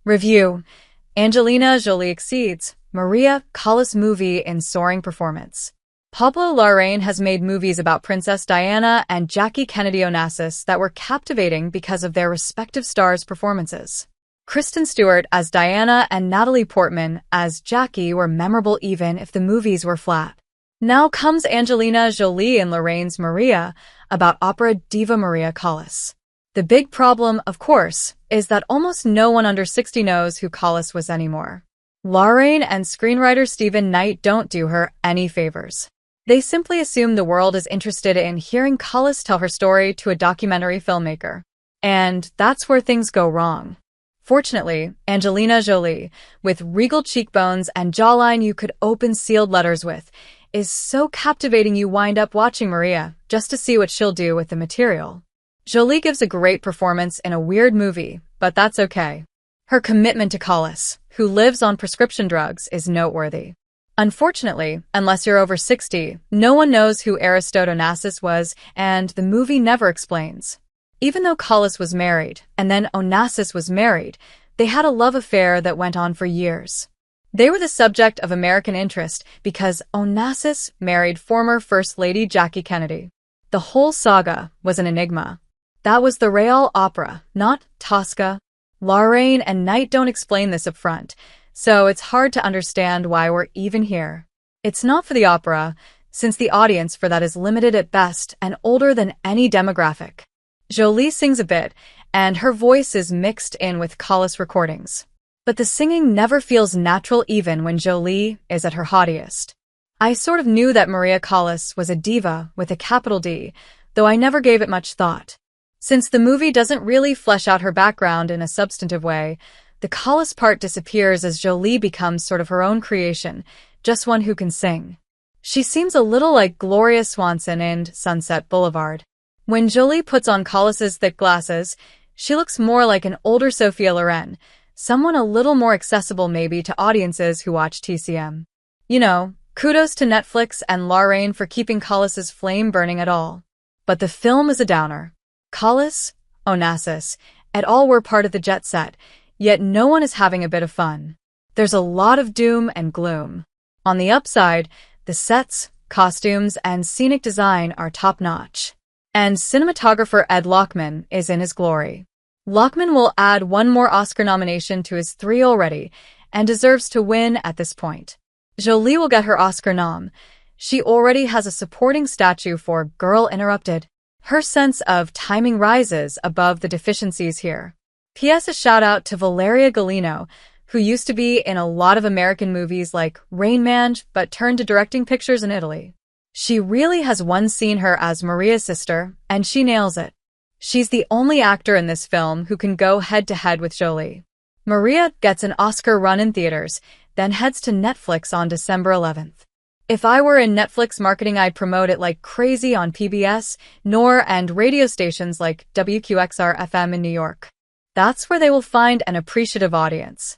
Review: Angelina Jolie exceeds Maria Callas movie in soaring performance. Pablo Larrain has made movies about Princess Diana and Jackie Kennedy Onassis that were captivating because of their respective stars' performances. Kristen Stewart as Diana and Natalie Portman as Jackie were memorable even if the movies were flat. Now comes Angelina Jolie in Larrain's Maria, about opera diva Maria Callas. The big problem, of course, is that almost no one under 60 knows who Callas was anymore. Larrain and screenwriter Stephen Knight don't do her any favors. They simply assume the world is interested in hearing Callas tell her story to a documentary filmmaker. And that's where things go wrong. Fortunately, Angelina Jolie, with regal cheekbones and jawline you could open sealed letters with, is so captivating you wind up watching Maria just to see what she'll do with the material. Jolie gives a great performance in a weird movie, but that's okay. Her commitment to Callas, who lives on prescription drugs, is noteworthy. Unfortunately, unless you're over 60, no one knows who Aristote Onassis was, and the movie never explains. Even though Callas was married, and then Onassis was married, they had a love affair that went on for years. They were the subject of American interest because Onassis married former First Lady Jackie Kennedy. The whole saga was an enigma. That was the Real Opera, not Tosca. Larrain and Knight don't explain this up front, so it's hard to understand why we're even here. It's not for the opera, since the audience for that is limited at best and older than any demographic. Jolie sings a bit, and her voice is mixed in with Callas recordings. But the singing never feels natural even when Jolie is at her haughtiest. I sort of knew that Maria Callas was a diva with a capital D, though I never gave it much thought. Since the movie doesn't really flesh out her background in a substantive way, the Callas part disappears as Jolie becomes sort of her own creation, just one who can sing. She seems a little like Gloria Swanson in Sunset Boulevard. When Jolie puts on Callas's thick glasses, she looks more like an older Sophia Loren, someone a little more accessible maybe to audiences who watch TCM. You know, kudos to Netflix and Larrain for keeping Callas's flame burning at all. But the film is a downer. Callas, Onassis, et al. Were part of the jet set, yet no one is having a bit of fun. There's a lot of doom and gloom. On the upside, the sets, costumes, and scenic design are top-notch. And cinematographer Ed Lachman is in his glory. Lachman will add one more Oscar nomination to his 3 already, and deserves to win at this point. Jolie will get her Oscar nom. She already has a supporting statue for Girl Interrupted. Her sense of timing rises above the deficiencies here. P.S. a shout-out to Valeria Golino, who used to be in a lot of American movies like Rain Man, but turned to directing pictures in Italy. She really has one seen her as Maria's sister, and she nails it. She's the only actor in this film who can go head-to-head with Jolie. Maria gets an Oscar run in theaters, then heads to Netflix on December 11th. If I were in Netflix marketing, I'd promote it like crazy on PBS, NOR, and radio stations like WQXR-FM in New York. That's where they will find an appreciative audience.